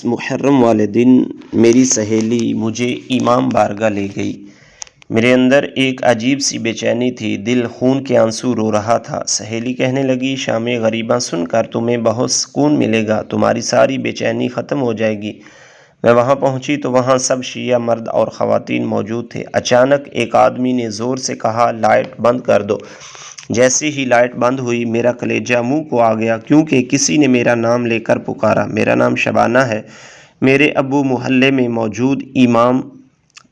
10 محرم والے دن میری سہیلی مجھے امام بارگاہ لے گئی۔ میرے اندر ایک عجیب سی بے چینی تھی، دل خون کے آنسو رو رہا تھا۔ سہیلی کہنے لگی، شام غریباں سن کر تمہیں بہت سکون ملے گا، تمہاری ساری بے چینی ختم ہو جائے گی۔ میں وہاں پہنچی تو وہاں سب شیعہ مرد اور خواتین موجود تھے۔ اچانک ایک آدمی نے زور سے کہا، لائٹ بند کر دو۔ جیسے ہی لائٹ بند ہوئی میرا کلیجہ منہ کو آ گیا، کیونکہ کسی نے میرا نام لے کر پکارا۔ میرا نام شبانہ ہے۔ میرے ابو محلے میں موجود امام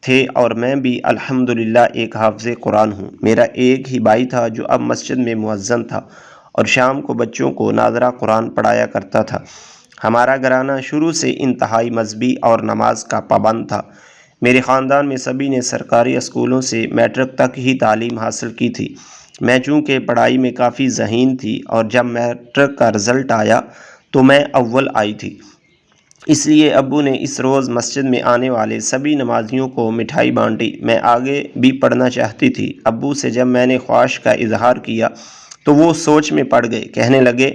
تھے اور میں بھی الحمدللہ ایک حافظ قرآن ہوں۔ میرا ایک ہی بھائی تھا جو اب مسجد میں مؤذن تھا اور شام کو بچوں کو ناظرہ قرآن پڑھایا کرتا تھا۔ ہمارا گھرانہ شروع سے انتہائی مذہبی اور نماز کا پابند تھا۔ میرے خاندان میں سبھی نے سرکاری اسکولوں سے میٹرک تک ہی تعلیم حاصل کی تھی۔ میں چونکہ پڑھائی میں کافی ذہین تھی اور جب میٹرک کا رزلٹ آیا تو میں اول آئی تھی، اس لیے ابو نے اس روز مسجد میں آنے والے سبھی نمازیوں کو مٹھائی بانٹی۔ میں آگے بھی پڑھنا چاہتی تھی۔ ابو سے جب میں نے خواہش کا اظہار کیا تو وہ سوچ میں پڑ گئے، کہنے لگے،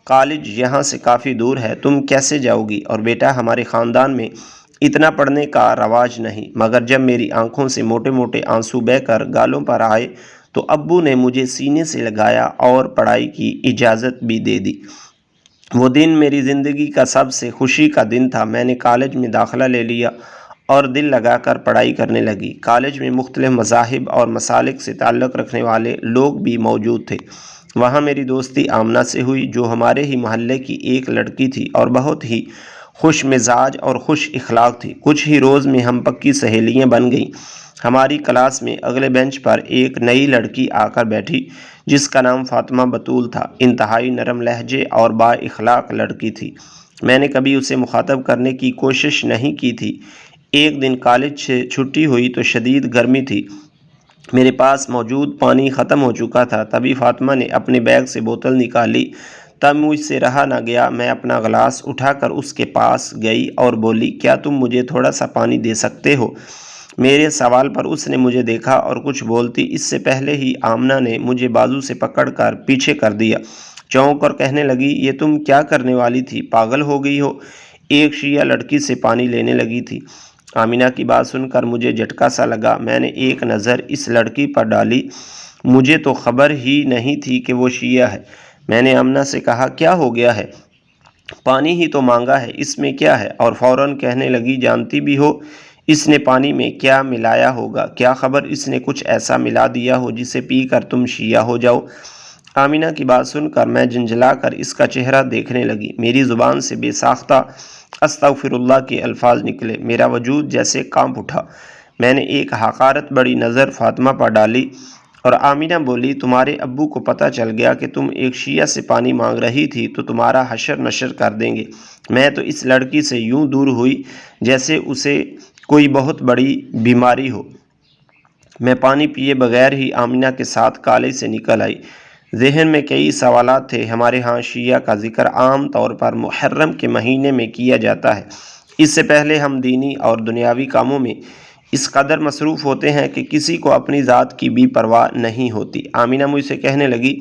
کالج یہاں سے کافی دور ہے، تم کیسے جاؤ گی؟ اور بیٹا، ہمارے خاندان میں اتنا پڑھنے کا رواج نہیں۔ مگر جب میری آنکھوں سے موٹے موٹے آنسو بہہ کر گالوں پر آئے تو ابو نے مجھے سینے سے لگایا اور پڑھائی کی اجازت بھی دے دی۔ وہ دن میری زندگی کا سب سے خوشی کا دن تھا۔ میں نے کالج میں داخلہ لے لیا اور دل لگا کر پڑھائی کرنے لگی۔ کالج میں مختلف مذاہب اور مسالک سے تعلق رکھنے والے لوگ بھی موجود تھے۔ وہاں میری دوستی آمنہ سے ہوئی، جو ہمارے ہی محلے کی ایک لڑکی تھی اور بہت ہی خوش مزاج اور خوش اخلاق تھی۔ کچھ ہی روز میں ہم پکی سہیلیاں بن گئیں۔ ہماری کلاس میں اگلے بینچ پر ایک نئی لڑکی آ کر بیٹھی جس کا نام فاطمہ بتول تھا۔ انتہائی نرم لہجے اور با اخلاق لڑکی تھی۔ میں نے کبھی اسے مخاطب کرنے کی کوشش نہیں کی تھی۔ ایک دن کالج سے چھٹی ہوئی تو شدید گرمی تھی۔ میرے پاس موجود پانی ختم ہو چکا تھا۔ تبھی فاطمہ نے اپنے بیگ سے بوتل نکالی۔ تب مجھ سے رہا نہ گیا، میں اپنا گلاس اٹھا کر اس کے پاس گئی اور بولی، کیا تم مجھے تھوڑا سا پانی دے سکتے ہو؟ میرے سوال پر اس نے مجھے دیکھا اور کچھ بولتی اس سے پہلے ہی آمنہ نے مجھے بازو سے پکڑ کر پیچھے کر دیا۔ چونک کر کہنے لگی، یہ تم کیا کرنے والی تھی؟ پاگل ہو گئی ہو؟ ایک شیعہ لڑکی سے پانی لینے لگی تھی۔ آمنہ کی بات سن کر مجھے جھٹکا سا لگا۔ میں نے ایک نظر اس لڑکی پر ڈالی۔ مجھے تو خبر ہی نہیں تھی کہ وہ شیعہ ہے۔ میں نے آمنہ سے کہا، کیا ہو گیا ہے؟ پانی ہی تو مانگا ہے، اس میں کیا ہے؟ اور فوراً کہنے لگی، جانتی بھی ہو اس نے پانی میں کیا ملایا ہوگا؟ کیا خبر اس نے کچھ ایسا ملا دیا ہو جسے پی کر تم شیعہ ہو جاؤ؟ آمنہ کی بات سن کر میں جھنجھلا کر اس کا چہرہ دیکھنے لگی۔ میری زبان سے بے ساختہ استغفر اللہ کے الفاظ نکلے۔ میرا وجود جیسے کانپ اٹھا۔ میں نے ایک حقارت بڑی نظر فاطمہ پر ڈالی اور آمنہ بولی، تمہارے ابو کو پتہ چل گیا کہ تم ایک شیعہ سے پانی مانگ رہی تھی تو تمہارا حشر نشر کر دیں گے۔ میں تو اس لڑکی سے یوں دور ہوئی جیسے اسے کوئی بہت بڑی بیماری ہو۔ میں پانی پیے بغیر ہی آمنہ کے ساتھ کالج سے نکل آئی۔ ذہن میں کئی سوالات تھے۔ ہمارے ہاں شیعہ کا ذکر عام طور پر محرم کے مہینے میں کیا جاتا ہے۔ اس سے پہلے ہم دینی اور دنیاوی کاموں میں اس قدر مصروف ہوتے ہیں کہ کسی کو اپنی ذات کی بھی پرواہ نہیں ہوتی۔ آمنہ مجھ سے کہنے لگی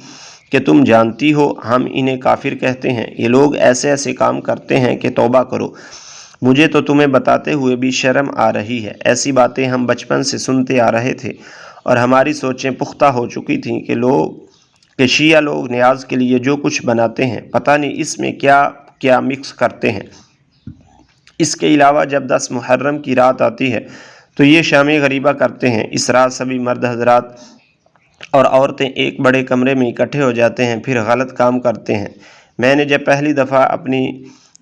کہ تم جانتی ہو ہم انہیں کافر کہتے ہیں، یہ لوگ ایسے ایسے کام کرتے ہیں کہ توبہ کرو۔ مجھے تو تمہیں بتاتے ہوئے بھی شرم آ رہی ہے۔ ایسی باتیں ہم بچپن سے سنتے آ رہے تھے اور ہماری سوچیں پختہ ہو چکی تھیں کہ شیعہ لوگ نیاز کے لیے جو کچھ بناتے ہیں، پتہ نہیں اس میں کیا کیا مکس کرتے ہیں۔ اس کے علاوہ جب 10 محرم کی رات آتی ہے تو یہ شام غریبہ کرتے ہیں۔ اس رات سبھی مرد حضرات اور عورتیں ایک بڑے کمرے میں اکٹھے ہو جاتے ہیں، پھر غلط کام کرتے ہیں۔ میں نے جب پہلی دفعہ اپنی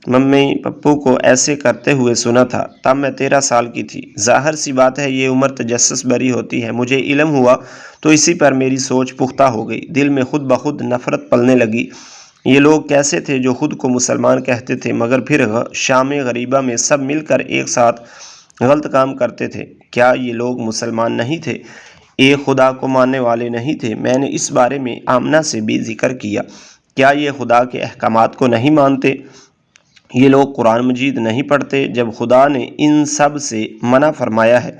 ممی پپو کو ایسے کرتے ہوئے سنا تھا تب میں 13 سال کی تھی۔ ظاہر سی بات ہے یہ عمر تجسس بری ہوتی ہے۔ مجھے علم ہوا تو اسی پر میری سوچ پختہ ہو گئی۔ دل میں خود بخود نفرت پلنے لگی۔ یہ لوگ کیسے تھے جو خود کو مسلمان کہتے تھے مگر پھر شام غریبہ میں سب مل کر ایک ساتھ غلط کام کرتے تھے؟ کیا یہ لوگ مسلمان نہیں تھے؟ ایک خدا کو ماننے والے نہیں تھے؟ میں نے اس بارے میں آمنہ سے بھی ذکر کیا۔ کیا یہ خدا کے احکامات کو نہیں مانتے؟ یہ لوگ قرآن مجید نہیں پڑھتے جب خدا نے ان سب سے منع فرمایا ہے؟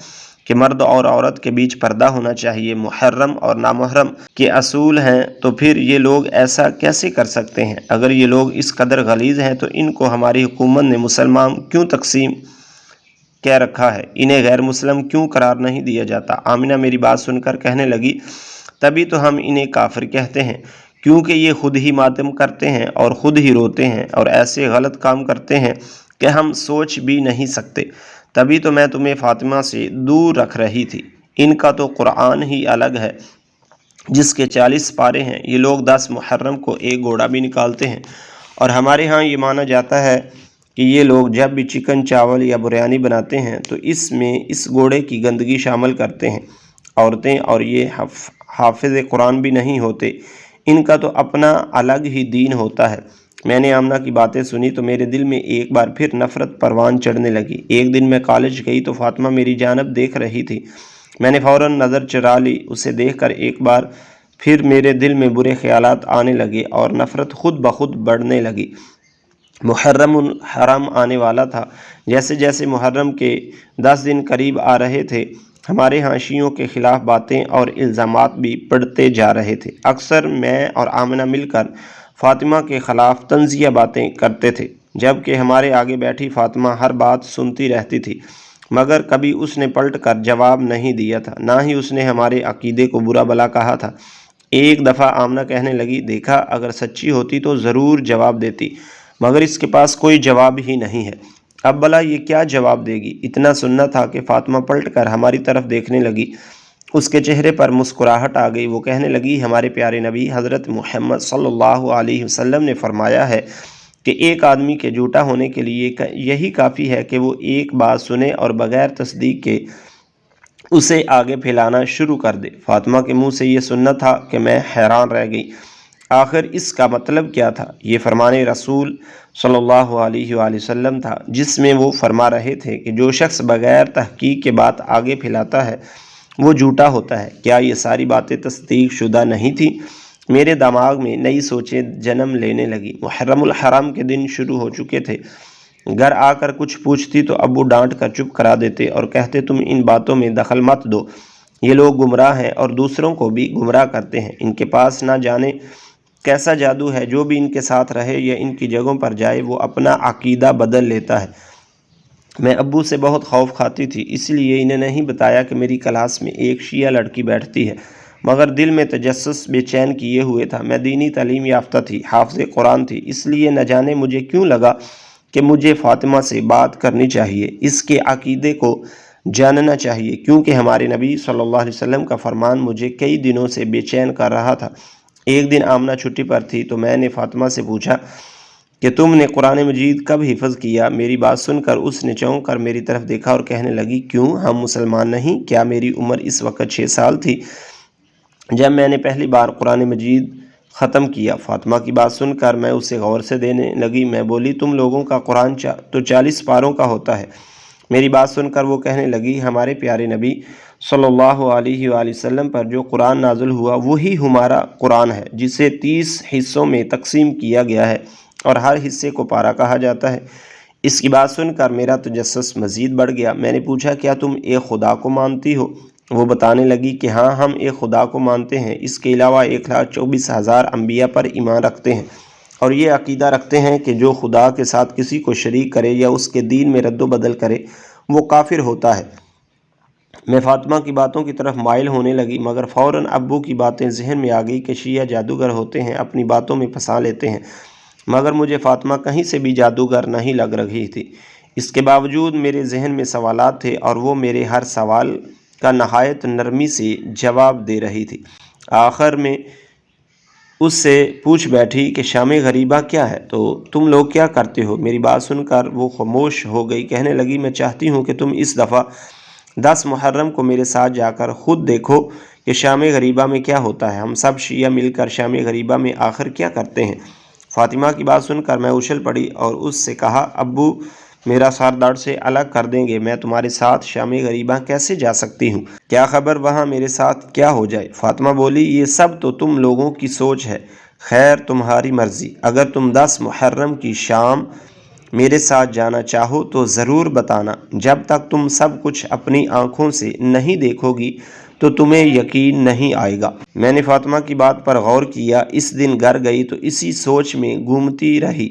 کہ مرد اور عورت کے بیچ پردہ ہونا چاہیے، محرم اور نامحرم کے اصول ہیں، تو پھر یہ لوگ ایسا کیسے کر سکتے ہیں؟ اگر یہ لوگ اس قدر غلیظ ہیں تو ان کو ہماری حکومت نے مسلمان کیوں تقسیم کہہ رکھا ہے؟ انہیں غیر مسلم کیوں قرار نہیں دیا جاتا؟ آمنہ میری بات سن کر کہنے لگی، تبھی تو ہم انہیں کافر کہتے ہیں، کیونکہ یہ خود ہی ماتم کرتے ہیں اور خود ہی روتے ہیں اور ایسے غلط کام کرتے ہیں کہ ہم سوچ بھی نہیں سکتے۔ تبھی تو میں تمہیں فاطمہ سے دور رکھ رہی تھی۔ ان کا تو قرآن ہی الگ ہے جس کے 40 پارے ہیں۔ یہ لوگ 10 محرم کو ایک گھوڑا بھی نکالتے ہیں، اور ہمارے ہاں یہ مانا جاتا ہے کہ یہ لوگ جب بھی چکن، چاول یا بریانی بناتے ہیں تو اس میں اس گھوڑے کی گندگی شامل کرتے ہیں۔ عورتیں اور یہ حافظ قرآن بھی نہیں ہوتے، ان کا تو اپنا الگ ہی دین ہوتا ہے۔ میں نے آمنہ کی باتیں سنی تو میرے دل میں ایک بار پھر نفرت پروان چڑھنے لگی۔ ایک دن میں کالج گئی تو فاطمہ میری جانب دیکھ رہی تھی۔ میں نے فوراً نظر چرا لی۔ اسے دیکھ کر ایک بار پھر میرے دل میں برے خیالات آنے لگے اور نفرت خود بخود بڑھنے لگی۔ محرم الحرام آنے والا تھا۔ جیسے جیسے محرم کے 10 دن قریب آ رہے تھے، ہمارے ہاں شیعوں کے خلاف باتیں اور الزامات بھی بڑھتے جا رہے تھے۔ اکثر میں اور آمنہ مل کر فاطمہ کے خلاف طنزیہ باتیں کرتے تھے، جبکہ ہمارے آگے بیٹھی فاطمہ ہر بات سنتی رہتی تھی، مگر کبھی اس نے پلٹ کر جواب نہیں دیا تھا، نہ ہی اس نے ہمارے عقیدے کو برا بھلا کہا تھا۔ ایک دفعہ آمنہ کہنے لگی، دیکھا اگر سچی ہوتی تو ضرور جواب دیتی، مگر اس کے پاس کوئی جواب ہی نہیں ہے۔ اب بھلا یہ کیا جواب دے گی؟ اتنا سننا تھا کہ فاطمہ پلٹ کر ہماری طرف دیکھنے لگی۔ اس کے چہرے پر مسکراہٹ آ گئی۔ وہ کہنے لگی، ہمارے پیارے نبی حضرت محمد صلی اللہ علیہ وسلم نے فرمایا ہے کہ ایک آدمی کے جھوٹا ہونے کے لیے یہی کافی ہے کہ وہ ایک بات سنے اور بغیر تصدیق کے اسے آگے پھیلانا شروع کر دے۔ فاطمہ کے منہ سے یہ سننا تھا کہ میں حیران رہ گئی۔ آخر اس کا مطلب کیا تھا؟ یہ فرمان رسول صلی اللہ علیہ وآلہ وسلم تھا، جس میں وہ فرما رہے تھے کہ جو شخص بغیر تحقیق کے بات آگے پھیلاتا ہے وہ جھوٹا ہوتا ہے۔ کیا یہ ساری باتیں تصدیق شدہ نہیں تھیں؟ میرے دماغ میں نئی سوچیں جنم لینے لگی۔ محرم الحرام کے دن شروع ہو چکے تھے۔ گھر آ کر کچھ پوچھتی تو ابو ڈانٹ کر چپ کرا دیتے اور کہتے، تم ان باتوں میں دخل مت دو، یہ لوگ گمراہ ہیں اور دوسروں کو بھی گمراہ کرتے ہیں۔ ان کے پاس نہ جانے کیسا جادو ہے، جو بھی ان کے ساتھ رہے یا ان کی جگہوں پر جائے وہ اپنا عقیدہ بدل لیتا ہے۔ میں ابو سے بہت خوف کھاتی تھی، اس لیے انہیں نہیں بتایا کہ میری کلاس میں ایک شیعہ لڑکی بیٹھتی ہے، مگر دل میں تجسس بے چین کیے ہوئے تھا۔ میں دینی تعلیم یافتہ تھی، حافظ قرآن تھی، اس لیے نہ جانے مجھے کیوں لگا کہ مجھے فاطمہ سے بات کرنی چاہیے، اس کے عقیدے کو جاننا چاہیے، کیونکہ ہمارے نبی صلی اللہ علیہ وسلم کا فرمان مجھے کئی دنوں سے بے چین کر رہا تھا۔ ایک دن آمنہ چھٹی پر تھی تو میں نے فاطمہ سے پوچھا کہ تم نے قرآن مجید کب حفظ کیا؟ میری بات سن کر اس نے چونک کر میری طرف دیکھا اور کہنے لگی، کیوں ہم مسلمان نہیں؟ کیا میری عمر اس وقت 6 سال تھی جب میں نے پہلی بار قرآن مجید ختم کیا؟ فاطمہ کی بات سن کر میں اسے غور سے دینے لگی۔ میں بولی، تم لوگوں کا قرآن تو 40 پاروں کا ہوتا ہے۔ میری بات سن کر وہ کہنے لگی، ہمارے پیارے نبی صلی اللہ علیہ وآلہ وسلم پر جو قرآن نازل ہوا وہی ہمارا قرآن ہے، جسے 30 حصوں میں تقسیم کیا گیا ہے اور ہر حصے کو پارہ کہا جاتا ہے۔ اس کی بات سن کر میرا تجسس مزید بڑھ گیا۔ میں نے پوچھا، کیا تم ایک خدا کو مانتی ہو؟ وہ بتانے لگی کہ ہاں، ہم ایک خدا کو مانتے ہیں، اس کے علاوہ 1,24,000 انبیاء پر ایمان رکھتے ہیں، اور یہ عقیدہ رکھتے ہیں کہ جو خدا کے ساتھ کسی کو شریک کرے یا اس کے دین میں رد و بدل کرے وہ کافر ہوتا ہے۔ میں فاطمہ کی باتوں کی طرف مائل ہونے لگی، مگر فوراً ابو کی باتیں ذہن میں آ گئی کہ شیعہ جادوگر ہوتے ہیں، اپنی باتوں میں پھنسا لیتے ہیں، مگر مجھے فاطمہ کہیں سے بھی جادوگر نہیں لگ رہی تھی۔ اس کے باوجود میرے ذہن میں سوالات تھے اور وہ میرے ہر سوال کا نہایت نرمی سے جواب دے رہی تھی۔ آخر میں اس سے پوچھ بیٹھی کہ شام غریبہ کیا ہے؟ تو تم لوگ کیا کرتے ہو؟ میری بات سن کر وہ خاموش ہو گئی۔ کہنے لگی، میں چاہتی ہوں کہ تم اس دفعہ 10 محرم کو میرے ساتھ جا کر خود دیکھو کہ شام غریبہ میں کیا ہوتا ہے۔ ہم سب شیعہ مل کر شام غریبہ میں آخر کیا کرتے ہیں؟ فاطمہ کی بات سن کر میں اچھل پڑی اور اس سے کہا، ابو میرا سر درد سے الگ کر دیں گے، میں تمہارے ساتھ شام غریبہ کیسے جا سکتی ہوں؟ کیا خبر وہاں میرے ساتھ کیا ہو جائے؟ فاطمہ بولی، یہ سب تو تم لوگوں کی سوچ ہے، خیر تمہاری مرضی۔ اگر تم 10 محرم کی شام میرے ساتھ جانا چاہو تو ضرور بتانا، جب تک تم سب کچھ اپنی آنکھوں سے نہیں دیکھو گی تو تمہیں یقین نہیں آئے گا۔ میں نے فاطمہ کی بات پر غور کیا۔ اس دن گھر گئی تو اسی سوچ میں گھومتی رہی۔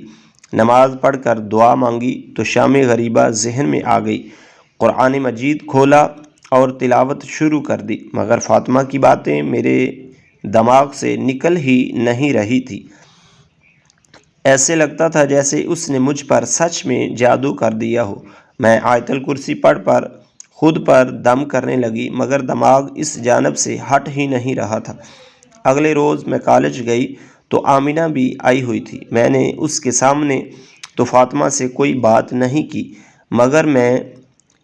نماز پڑھ کر دعا مانگی تو شام غریبہ ذہن میں آ گئی۔ قرآن مجید کھولا اور تلاوت شروع کر دی، مگر فاطمہ کی باتیں میرے دماغ سے نکل ہی نہیں رہی تھی۔ ایسے لگتا تھا جیسے اس نے مجھ پر سچ میں جادو کر دیا ہو۔ میں آیت الکرسی پڑھ پر خود پر دم کرنے لگی، مگر دماغ اس جانب سے ہٹ ہی نہیں رہا تھا۔ اگلے روز میں کالج گئی تو آمینہ بھی آئی ہوئی تھی۔ میں نے اس کے سامنے تو فاطمہ سے کوئی بات نہیں کی، مگر میں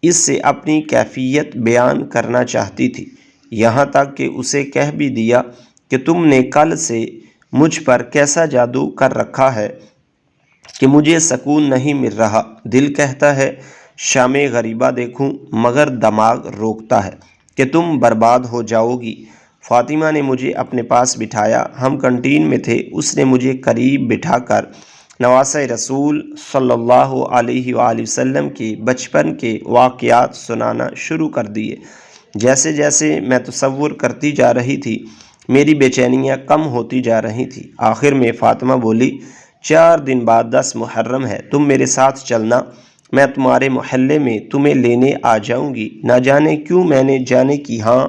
اس سے اپنی کیفیت بیان کرنا چاہتی تھی، یہاں تک کہ اسے کہہ بھی دیا کہ تم نے کل سے مجھ پر کیسا جادو کر رکھا ہے کہ مجھے سکون نہیں مل رہا۔ دل کہتا ہے شام غریبہ دیکھوں، مگر دماغ روکتا ہے کہ تم برباد ہو جاؤ گی۔ فاطمہ نے مجھے اپنے پاس بٹھایا۔ ہم کنٹین میں تھے۔ اس نے مجھے قریب بٹھا کر نواسہ رسول صلی اللہ علیہ وآلہ وسلم کے بچپن کے واقعات سنانا شروع کر دیے۔ جیسے جیسے میں تصور کرتی جا رہی تھی، میری بے چینیاں کم ہوتی جا رہی تھیں۔ آخر میں فاطمہ بولی، 4 دن بعد 10 محرم ہے، تم میرے ساتھ چلنا، میں تمہارے محلے میں تمہیں لینے آ جاؤں گی۔ نہ جانے کیوں میں نے جانے کی ہاں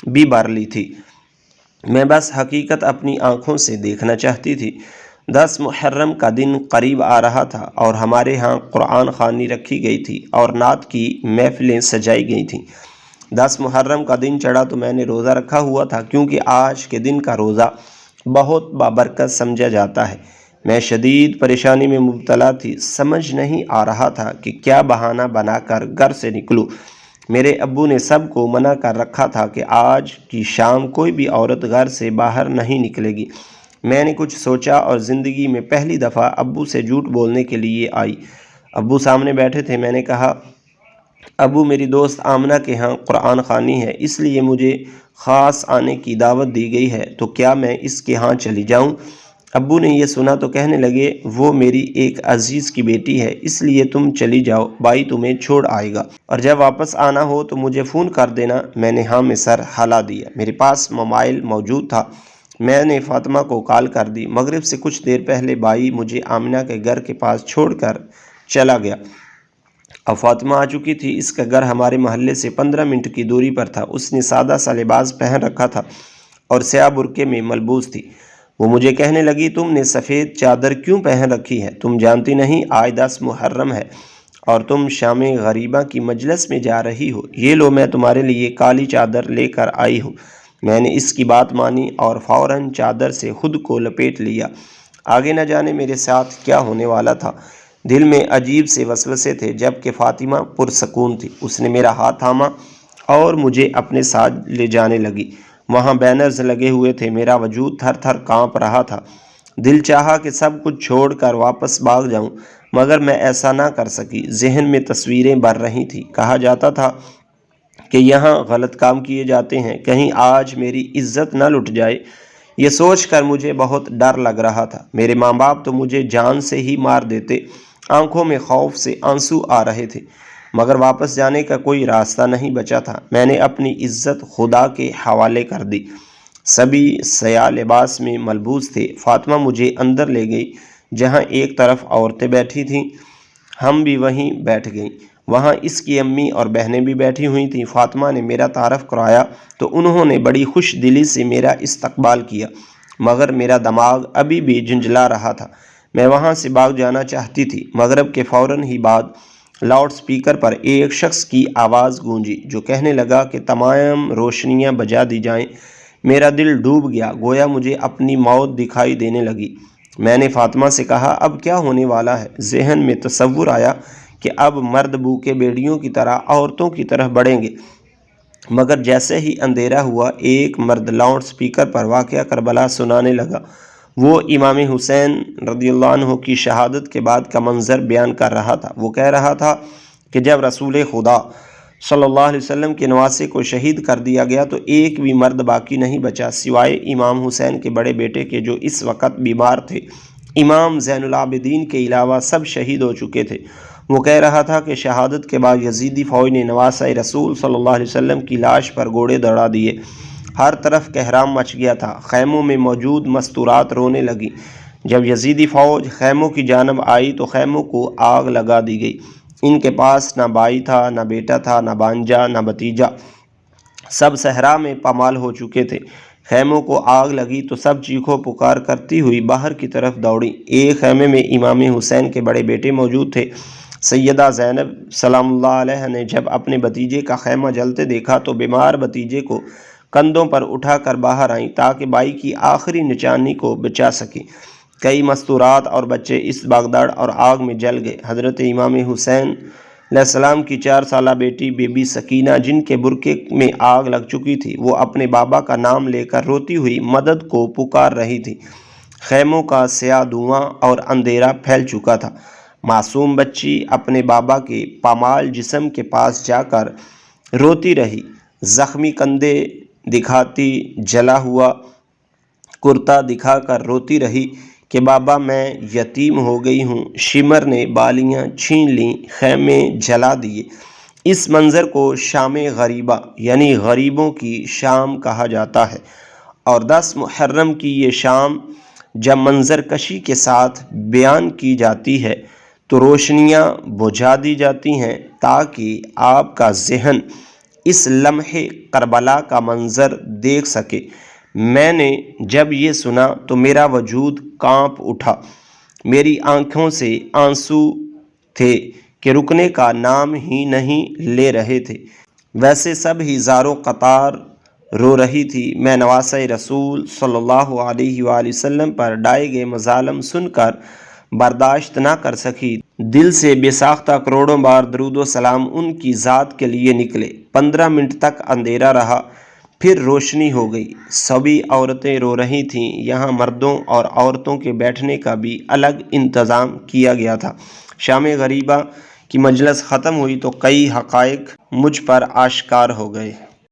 بھی بھر لی تھی، میں بس حقیقت اپنی آنکھوں سے دیکھنا چاہتی تھی۔ 10 محرم کا دن قریب آ رہا تھا اور ہمارے ہاں قرآن خوانی رکھی گئی تھی اور نعت کی محفلیں سجائی گئی تھیں۔ 10 محرم کا دن چڑھا تو میں نے روزہ رکھا ہوا تھا، کیونکہ آج کے دن کا روزہ بہت بابرکت سمجھا جاتا ہے۔ میں شدید پریشانی میں مبتلا تھی، سمجھ نہیں آ رہا تھا کہ کیا بہانہ بنا کر گھر سے نکلوں۔ میرے ابو نے سب کو منع کر رکھا تھا کہ آج کی شام کوئی بھی عورت گھر سے باہر نہیں نکلے گی۔ میں نے کچھ سوچا اور زندگی میں پہلی دفعہ ابو سے جھوٹ بولنے کے لیے آئی۔ ابو سامنے بیٹھے تھے۔ میں نے کہا، ابو میری دوست آمنہ کے ہاں قرآن خوانی ہے، اس لیے مجھے خاص آنے کی دعوت دی گئی ہے، تو کیا میں اس کے ہاں چلی جاؤں؟ ابو نے یہ سنا تو کہنے لگے، وہ میری ایک عزیز کی بیٹی ہے، اس لیے تم چلی جاؤ، بھائی تمہیں چھوڑ آئے گا، اور جب واپس آنا ہو تو مجھے فون کر دینا۔ میں نے ہاں میں سر ہلا دیا۔ میرے پاس موبائل موجود تھا۔ میں نے فاطمہ کو کال کر دی۔ مغرب سے کچھ دیر پہلے بھائی مجھے آمنہ کے گھر کے پاس چھوڑ کر چلا گیا۔ اب فاطمہ آ چکی تھی۔ اس کا گھر ہمارے محلے سے 15 منٹ کی دوری پر تھا۔ اس نے سادہ سا لباس پہن رکھا تھا اور سیاہ برقعے میں ملبوس تھی۔ وہ مجھے کہنے لگی، تم نے سفید چادر کیوں پہن رکھی ہے؟ تم جانتی نہیں آج 10 محرم ہے اور تم شام غریبہ کی مجلس میں جا رہی ہو؟ یہ لو، میں تمہارے لیے کالی چادر لے کر آئی ہوں۔ میں نے اس کی بات مانی اور فوراً چادر سے خود کو لپیٹ لیا۔ آگے نہ جانے میرے ساتھ کیا ہونے والا تھا۔ دل میں عجیب سے وسوسے تھے، جبکہ فاطمہ پرسکون تھی۔ اس نے میرا ہاتھ تھاما اور مجھے اپنے ساتھ لے جانے لگی۔ وہاں بینرز لگے ہوئے تھے۔ میرا وجود تھر تھر کانپ رہا تھا۔ دل چاہا کہ سب کچھ چھوڑ کر واپس بھاگ جاؤں، مگر میں ایسا نہ کر سکی۔ ذہن میں تصویریں بھر رہی تھیں۔ کہا جاتا تھا کہ یہاں غلط کام کیے جاتے ہیں، کہیں آج میری عزت نہ لٹ جائے۔ یہ سوچ کر مجھے بہت ڈر لگ رہا تھا۔ میرے ماں باپ تو مجھے جان سے ہی مار دیتے۔ آنکھوں میں خوف سے آنسو آ رہے تھے، مگر واپس جانے کا کوئی راستہ نہیں بچا تھا۔ میں نے اپنی عزت خدا کے حوالے کر دی۔ سبھی سیاہ لباس میں ملبوس تھے۔ فاطمہ مجھے اندر لے گئی، جہاں ایک طرف عورتیں بیٹھی تھیں، ہم بھی وہیں بیٹھ گئیں۔ وہاں اس کی امی اور بہنیں بھی بیٹھی ہوئی تھیں۔ فاطمہ نے میرا تعارف کرایا تو انہوں نے بڑی خوش دلی سے میرا استقبال کیا، مگر میرا دماغ ابھی بھی جھنجھلا رہا تھا۔ میں وہاں سے بھاگ جانا چاہتی تھی۔ مغرب کے فوراً ہی بعد لاؤڈ سپیکر پر ایک شخص کی آواز گونجی، جو کہنے لگا کہ تمام روشنیاں بجھا دی جائیں۔ میرا دل ڈوب گیا، گویا مجھے اپنی موت دکھائی دینے لگی۔ میں نے فاطمہ سے کہا، اب کیا ہونے والا ہے؟ ذہن میں تصور آیا کہ اب مرد بھوکے بھیڑیوں کی طرح عورتوں کی طرف بڑھیں گے، مگر جیسے ہی اندھیرا ہوا، ایک مرد لاؤڈ سپیکر پر واقعہ کربلا سنانے لگا۔ وہ امام حسین رضی اللہ عنہ کی شہادت کے بعد کا منظر بیان کر رہا تھا۔ وہ کہہ رہا تھا کہ جب رسول خدا صلی اللہ علیہ وسلم کے نواسے کو شہید کر دیا گیا تو ایک بھی مرد باقی نہیں بچا، سوائے امام حسین کے بڑے بیٹے کے، جو اس وقت بیمار تھے۔ امام زین العابدین کے علاوہ سب شہید ہو چکے تھے۔ وہ کہہ رہا تھا کہ شہادت کے بعد یزیدی فوج نے نواسہ رسول صلی اللہ علیہ وسلم کی لاش پر گوڑے دوڑا دیے۔ ہر طرف کہرام مچ گیا تھا، خیموں میں موجود مستورات رونے لگیں۔ جب یزیدی فوج خیموں کی جانب آئی تو خیموں کو آگ لگا دی گئی۔ ان کے پاس نہ بھائی تھا، نہ بیٹا تھا، نہ بھانجا، نہ بھتیجا، سب صحرا میں پامال ہو چکے تھے۔ خیموں کو آگ لگی تو سب چیخو پکار کرتی ہوئی باہر کی طرف دوڑی۔ ایک خیمے میں امام حسین کے بڑے بیٹے موجود تھے۔ سیدہ زینب سلام اللہ علیہ نے جب اپنے بھتیجے کا خیمہ جلتے دیکھا تو بیمار بھتیجے کو کندھوں پر اٹھا کر باہر آئیں تاکہ بھائی کی آخری نشانی کو بچا سکیں۔ کئی مستورات اور بچے اس بھگدڑ اور آگ میں جل گئے۔ حضرت امام حسین علیہ السلام کی 4 سالہ بیٹی بی بی سکینہ، جن کے برقعے میں آگ لگ چکی تھی، وہ اپنے بابا کا نام لے کر روتی ہوئی مدد کو پکار رہی تھی۔ خیموں کا سیاہ دھواں اور اندھیرا پھیل چکا تھا۔ معصوم بچی اپنے بابا کے پامال جسم کے پاس جا کر روتی رہی، زخمی کندھے دکھاتی، جلا ہوا کرتا دکھا کر روتی رہی کہ بابا میں یتیم ہو گئی ہوں۔ شمر نے بالیاں چھین لیں، خیمے جلا دیے۔ اس منظر کو شام غریبہ یعنی غریبوں کی شام کہا جاتا ہے، اور 10 محرم کی یہ شام جب منظر کشی کے ساتھ بیان کی جاتی ہے تو روشنیاں بجھا دی جاتی ہیں تاکہ آپ کا ذہن اس لمحے کربلا کا منظر دیکھ سکے۔ میں نے جب یہ سنا تو میرا وجود کانپ اٹھا، میری آنکھوں سے آنسو تھے کہ رکنے کا نام ہی نہیں لے رہے تھے۔ ویسے سب ہی زاروں قطار رو رہی تھی۔ میں نواسہ رسول صلی اللہ علیہ وآلہ وسلم پر ڈھائے گئے مظالم سن کر برداشت نہ کر سکی۔ دل سے بے ساختہ کروڑوں بار درود و سلام ان کی ذات کے لیے نکلے۔ 15 منٹ تک اندھیرا رہا، پھر روشنی ہو گئی۔ سبھی عورتیں رو رہی تھیں۔ یہاں مردوں اور عورتوں کے بیٹھنے کا بھی الگ انتظام کیا گیا تھا۔ شام غریبہ کی مجلس ختم ہوئی تو کئی حقائق مجھ پر آشکار ہو گئے۔